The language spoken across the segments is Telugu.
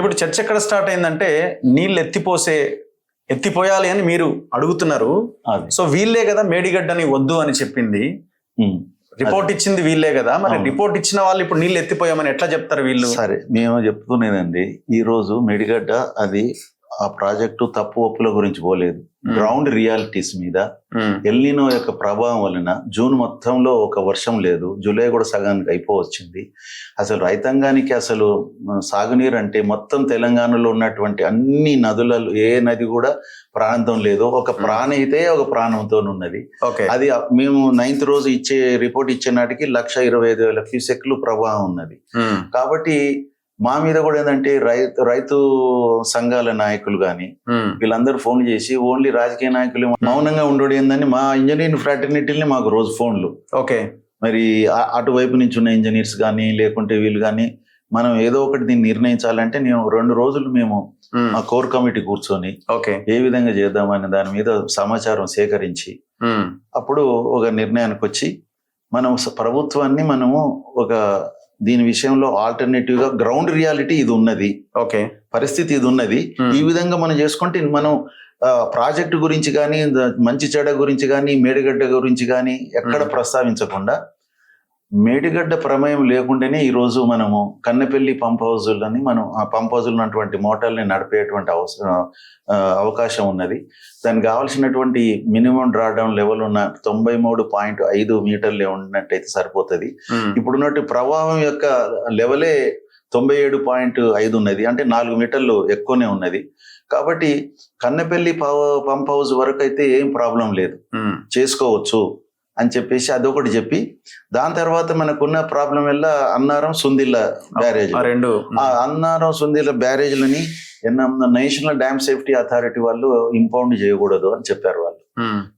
ఇప్పుడు చర్చ ఎక్కడ స్టార్ట్ అయిందంటే నీళ్ళు ఎత్తిపోయాలి అని మీరు అడుగుతున్నారు. సో వీళ్ళే కదా మేడిగడ్డని వద్దు అని చెప్పింది, రిపోర్ట్ ఇచ్చింది వీళ్ళే కదా, మరి రిపోర్ట్ ఇచ్చిన వాళ్ళు ఇప్పుడు నీళ్ళు ఎత్తిపోయామని ఎట్లా చెప్తారు వీళ్ళు? సరే, మేము చెప్తున్నదండి, ఈ రోజు మేడిగడ్డ అది ఆ ప్రాజెక్టు తప్పు ఒప్పుల గురించి పోలేదు, గ్రౌండ్ రియాలిటీస్ మీద ఎల్నినో యొక్క ప్రభావం వలన జూన్ మొత్తంలో ఒక వర్షం లేదు, జూలై కూడా సగానికి అయిపోవచ్చింది. అసలు రైతాంగానికి అసలు సాగునీరు అంటే మొత్తం తెలంగాణలో ఉన్నటువంటి అన్ని నదులలో ఏ నది కూడా ప్రాంతం లేదు, ఒక ప్రాణి అయితే ఒక ప్రాణంతో ఉన్నది. అది మేము 9th రోజు రిపోర్ట్ ఇచ్చే నాటికి 1,25,000 క్యూసెక్లు ప్రవాహం ఉన్నది. కాబట్టి మా మీద కూడా ఏంటంటే రైతు సంఘాల నాయకులు కానీ వీళ్ళందరూ ఫోన్ చేసి ఓన్లీ రాజకీయ నాయకులు మౌనంగా ఉండడు ఏందని మా ఇంజనీరింగ్ ఫ్రాటర్నిటీని మాకు రోజు ఫోన్లు. మరి అటువైపు నుంచి ఉన్న ఇంజనీర్స్ కానీ లేకుంటే వీళ్ళు కానీ మనం ఏదో ఒకటి దీన్ని నిర్ణయించాలంటే నేను 2 రోజులు మేము మా కోర్ కమిటీ కూర్చొని ఏ విధంగా చేద్దామని దాని మీద సమాచారం సేకరించి అప్పుడు ఒక నిర్ణయానికి వచ్చి మనం ప్రభుత్వాన్ని మనము ఒక దీని విషయంలో ఆల్టర్నేటివ్ గా గ్రౌండ్ రియాలిటీ ఇది ఉన్నది, పరిస్థితి ఇది ఉన్నది, ఈ విధంగా మనం చేసుకుంటే మనం ప్రాజెక్టు గురించి కానీ మంచి చెడ గురించి కానీ మేడిగడ్డ గురించి కానీ ఎక్కడ ప్రస్తావించకుండా మేడిగడ్డ ప్రమేయం లేకుండానే ఈరోజు మనము కన్నెపల్లి పంప్ హౌజులని మనం ఆ పంప్ హౌజులు ఉన్నటువంటి మోటార్ని నడిపేటువంటి అవకాశం ఉన్నది. దానికి కావాల్సినటువంటి మినిమం డ్రాడౌన్ లెవెల్ ఉన్న 93.5 మీటర్లు ఉన్నట్టయితే సరిపోతుంది. ఇప్పుడున్నట్టు ప్రవాహం యొక్క లెవెలే 97.5 ఉన్నది, అంటే 4 మీటర్లు ఎక్కువనే ఉన్నది. కాబట్టి కన్నెపల్లి పంప్ హౌస్ వరకు అయితే ఏం ప్రాబ్లం లేదు, చేసుకోవచ్చు అని చెప్పేసి అదొకటి చెప్పి, దాని తర్వాత మనకున్న ప్రాబ్లం వల్ల అన్నారం సుందిల్ల బ్యారేజ్, ఆ అన్నారం సుందిల్ల బ్యారేజ్లని నేషనల్ డ్యామ్ సేఫ్టీ అథారిటీ వాళ్ళు ఇంపౌండ్ చేయకూడదు అని చెప్పారు.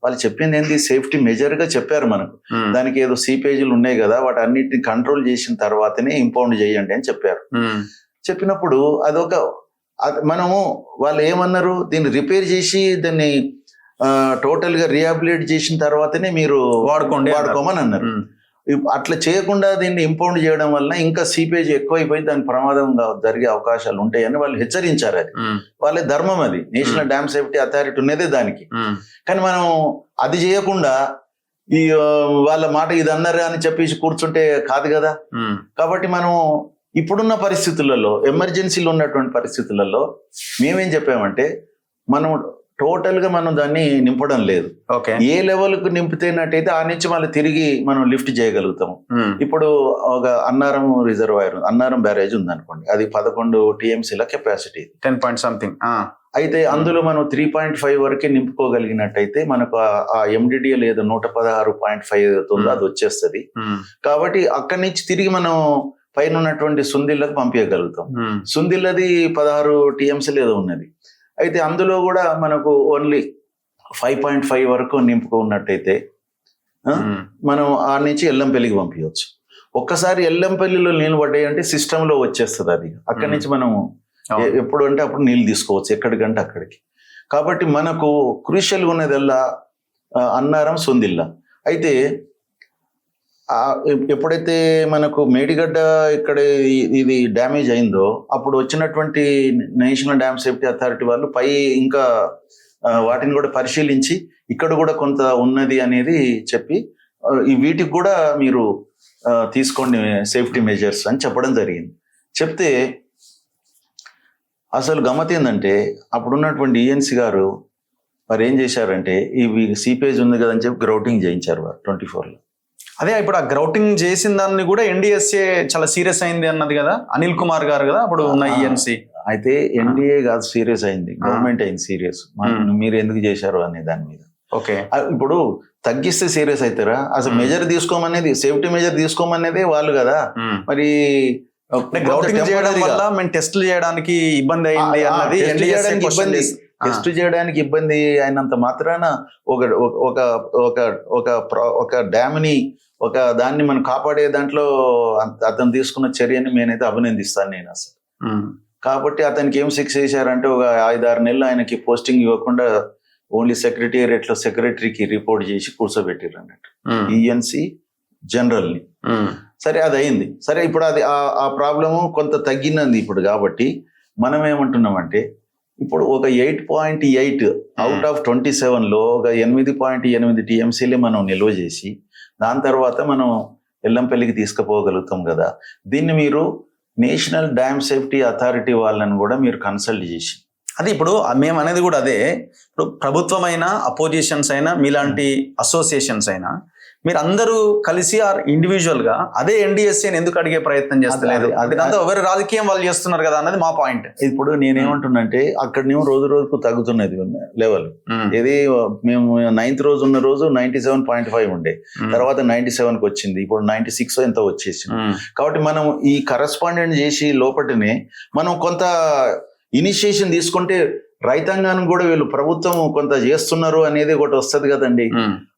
వాళ్ళు చెప్పింది ఏంటి, సేఫ్టీ మెజర్ గా చెప్పారు మనకు, దానికి ఏదో సీపేజీలు ఉన్నాయి కదా వాటి అన్నిటిని కంట్రోల్ చేసిన తర్వాతనే ఇంపౌండ్ చేయండి అని చెప్పారు. చెప్పినప్పుడు అదొక మనము వాళ్ళు ఏమన్నారు, దీన్ని రిపేర్ చేసి దాన్ని టోటల్ గా రిహాబిలిట్ చేసిన తర్వాతనే మీరు వాడుకోమని అన్నారు. అట్లా చేయకుండా దీన్ని ఇంపౌండ్ చేయడం వలన ఇంకా సీపేజ్ ఎక్కువైపోయి దాని ప్రమాదంగా జరిగే అవకాశాలు ఉంటాయని వాళ్ళు హెచ్చరించారు. అది వాళ్ళ ధర్మం, అది నేషనల్ డ్యామ్ సేఫ్టీ అథారిటీ ఉన్నదే దానికి. కానీ మనం అది చేయకుండా ఈ వాళ్ళ మాట ఇది అన్నారు అని చెప్పేసి కూర్చుంటే కాదు కదా. కాబట్టి మనం ఇప్పుడున్న పరిస్థితులలో, ఎమర్జెన్సీలో ఉన్నటువంటి పరిస్థితులలో మేమేం చెప్పామంటే, మనం టోటల్ గా మనం దాన్ని నింపడం లేదు, ఏ లెవెల్ కు నింపితేనట్టయితే ఆ నుంచి మళ్ళీ తిరిగి మనం లిఫ్ట్ చేయగలుగుతాము. ఇప్పుడు ఒక అన్నారం రిజర్వాయర్, అన్నారం బ్యారేజ్ ఉంది అనుకోండి, అది 11 TMCల కెపాసిటీ, 10 పాయింట్ సంథింగ్. అయితే అందులో మనం 3.5 వరకే నింపుకోగలిగినట్టయితే మనకు ఆ MDDL ఏదో 116.5 అవుతుందో అది వచ్చేస్తుంది. కాబట్టి అక్కడి నుంచి తిరిగి మనం పైన ఉన్నటువంటి సుందిల్లకు పంపించగలుగుతాం. సుందిల్లది 16 TMCలు ఏదో ఉన్నది. అయితే అందులో కూడా మనకు ఓన్లీ 5.5 వరకు నింపుకున్నట్టయితే మనం ఆ నుంచి ఎల్లంపల్లికి పంపించవచ్చు. ఒక్కసారి ఎల్లంపల్లిలో నీళ్ళు పడ్డాయంటే సిస్టంలో వచ్చేస్తుంది అది, అక్కడి నుంచి మనం ఎప్పుడు అంటే అప్పుడు నీళ్ళు తీసుకోవచ్చు ఎక్కడికంటే అక్కడికి. కాబట్టి మనకు క్రూషియల్గా ఉన్నదల్లా అన్నారం సుందిల్ల. అయితే ఎప్పుడైతే మనకు మేడిగడ్డ ఇక్కడ ఇది డ్యామేజ్ అయిందో అప్పుడు వచ్చినటువంటి నేషనల్ డ్యామ్ సేఫ్టీ అథారిటీ వాళ్ళు పై ఇంకా వాటిని కూడా పరిశీలించి ఇక్కడ కూడా కొంత ఉన్నది అనేది చెప్పి వీటికి కూడా మీరు తీసుకోండి సేఫ్టీ మెజర్స్ అని చెప్పడం జరిగింది. చెప్తే అసలు గమ్మత్ ఏంటంటే అప్పుడున్నటువంటి ENC గారు మరి ఏం చేశారంటే, ఇవి సీపేజ్ ఉంది కదని చెప్పి గ్రౌటింగ్ చేయించారు వారు 24లో. అదే ఇప్పుడు ఆ గ్రౌటింగ్ చేసిన దాన్ని కూడా NDSA చాలా సీరియస్ అయింది అన్నది కదా అనిల్ కుమార్ గారు కదా అప్పుడు ఉన్న ENC. అయితే NDA కాదు సీరియస్ అయింది, గవర్నమెంట్ అయింది సీరియస్. మీరు ఎందుకు చేశారు అనే దాని మీద. ఇప్పుడు తగ్గిస్తే సీరియస్ అవుతారా? అసలు మెజర్ తీసుకోమనేది, సేఫ్టీ మెజర్ తీసుకోమనేది వాళ్ళు కదా. మరి గ్రౌటింగ్ చేయడం వల్ల మేము టెస్టులు చేయడానికి ఇబ్బంది అయింది అన్నది, టెస్ట్ చేయడానికి ఇబ్బంది అయినంత మాత్రాన ఒక డ్యామ్ ని దాన్ని మనం కాపాడే దాంట్లో అతను తీసుకున్న చర్యని నేనైతే అభినందిస్తాను నేను అసలు. కాబట్టి అతనికి ఏం శిక్ష చేశారంటే ఒక 5-6 నెలలు ఆయనకి పోస్టింగ్ ఇవ్వకుండా ఓన్లీ సెక్రటేరియట్లో సెక్రటరీకి రిపోర్ట్ చేసి కూర్చోబెట్టారు అన్నట్టు ENC జనరల్ని. సరే అది అయింది. సరే ఇప్పుడు అది ఆ ప్రాబ్లము కొంత తగ్గినది ఇప్పుడు. కాబట్టి మనం ఏమంటున్నామంటే ఇప్పుడు ఒక 8.8 అవుట్ ఆఫ్ 27లో ఒక 8.8 టీఎంసీలే మనం నిల్వ చేసి దాని తర్వాత మనం ఎల్లంపల్లికి తీసుకుపోగలుగుతాం కదా. దీన్ని మీరు నేషనల్ డ్యామ్ సేఫ్టీ అథారిటీ వాళ్ళని కూడా మీరు కన్సల్ట్ చేసి, అది ఇప్పుడు మేము అనేది కూడా అదే, ఇప్పుడు ప్రభుత్వం అయినా అపోజిషన్స్ అయినా మీలాంటి అసోసియేషన్స్ అయినా మీరు అందరూ కలిసి ఆర్ ఇండివిజువల్ గా అదే ఎన్డీఎస్ఏని ఎందుకు అడిగే ప్రయత్నం చేస్తలేదు? అదంతా ఎవరి రాజకీయం వాళ్ళు చేస్తున్నారు కదా అన్నది మా పాయింట్. ఇప్పుడు నేనేమంటున్నంటే అక్కడనేమో రోజు రోజుకు తగ్గుతున్నది లెవెల్. ఇది మేము 9th రోజు ఉన్న రోజు 97.5 ఉండే, తర్వాత 97కి వచ్చింది, ఇప్పుడు 96 ఎంత వచ్చేసింది. కాబట్టి మనం ఈ కరస్పాండెంట్ చేసి లోపటినే మనం కొంత ఇనిషియేషన్ తీసుకుంటే రైతాంగానికి కూడా వీళ్ళు ప్రభుత్వం కొంత చేస్తున్నారు అనేది ఒకటి వస్తుంది కదండి.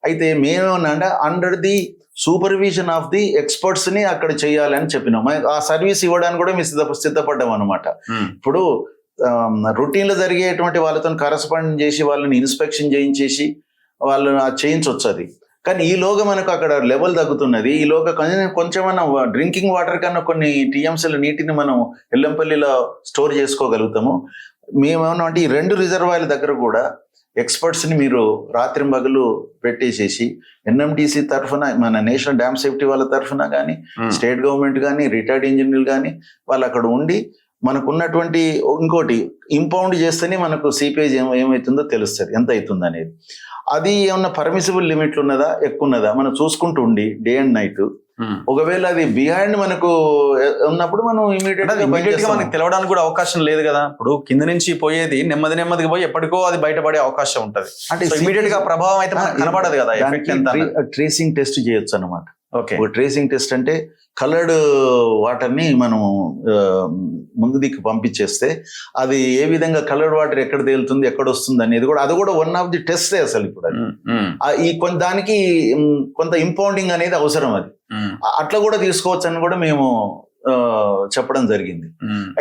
అయితే మేమేమన్నా under the supervision of the experts ని అక్కడ చేయాలని చెప్పినాం. ఆ సర్వీస్ ఇవ్వడానికి కూడా మేము సిద్ధపడ్డాం అనమాట. ఇప్పుడు రొటీన్ లో జరిగేటువంటి వాళ్ళతో కరస్పాండెంట్ చేసి వాళ్ళని ఇన్స్పెక్షన్ చేయించేసి వాళ్ళని చేయించవచ్చు అది. కానీ ఈలోగా మనకు అక్కడ లెవెల్ తగ్గుతున్నది. ఈలోగా కొంచెం డ్రింకింగ్ వాటర్ కన్నా కొన్ని టీఎంసీల నీటిని మనం ఎల్లంపల్లిలో స్టోర్ చేసుకోగలుగుతాము. మేమేమన్నా అంటే ఈ 2 రిజర్వాయర్ల దగ్గర కూడా ఎక్స్పర్ట్స్ ని మీరు రాత్రింబగలు పెట్టేసేసి ఎన్ఎండిసి తరఫున, మన నేషనల్ డ్యామ్ సేఫ్టీ వాళ్ళ తరఫున కానీ, స్టేట్ గవర్నమెంట్ కానీ, రిటైర్డ్ ఇంజనీర్లు కానీ వాళ్ళు అక్కడ ఉండి మనకున్నటువంటి ఇంకోటి ఇంపౌండ్ చేస్తేనే మనకు సిపిఐ ఏమవుతుందో తెలుస్తుంది, ఎంత అవుతుంది అనేది. అది ఏమన్నా పర్మిసిబుల్ లిమిట్లు ఉన్నదా, ఎక్కువ ఉన్నదా మనం చూసుకుంటూ ఉండి డే అండ్ నైట్. ఒకవేళ అది బిహైండ్ మనకు ఉన్నప్పుడు మనం ఇమీడియట్ గా మనకి తెలవడానికి కూడా అవకాశం లేదు కదా. ఇప్పుడు కింద నుంచి పోయేది నెమ్మదిగా పోయి ఎప్పటికో అది బయటపడే అవకాశం ఉంటది. అంటే ఇమీడియట్ గా ప్రభావం అయితే కనబడదు కదా. ట్రేసింగ్ టెస్ట్ చేయొచ్చు అనమాట. ఓకే, ఒక ట్రేసింగ్ టెస్ట్ అంటే కలర్డ్ వాటర్ ని మనం ముందు దిక్కు పంపించేస్తే అది ఏ విధంగా కలర్డ్ వాటర్ ఎక్కడ తేలుతుంది, ఎక్కడ వస్తుంది అనేది కూడా, అది కూడా వన్ ఆఫ్ ది టెస్ట్ అసలు. ఇప్పుడు అది ఈ దానికి కొంత ఇంపౌండింగ్ అనేది అవసరం. అది అట్లా కూడా తీసుకోవచ్చు అని కూడా మేము చెప్పడం జరిగింది.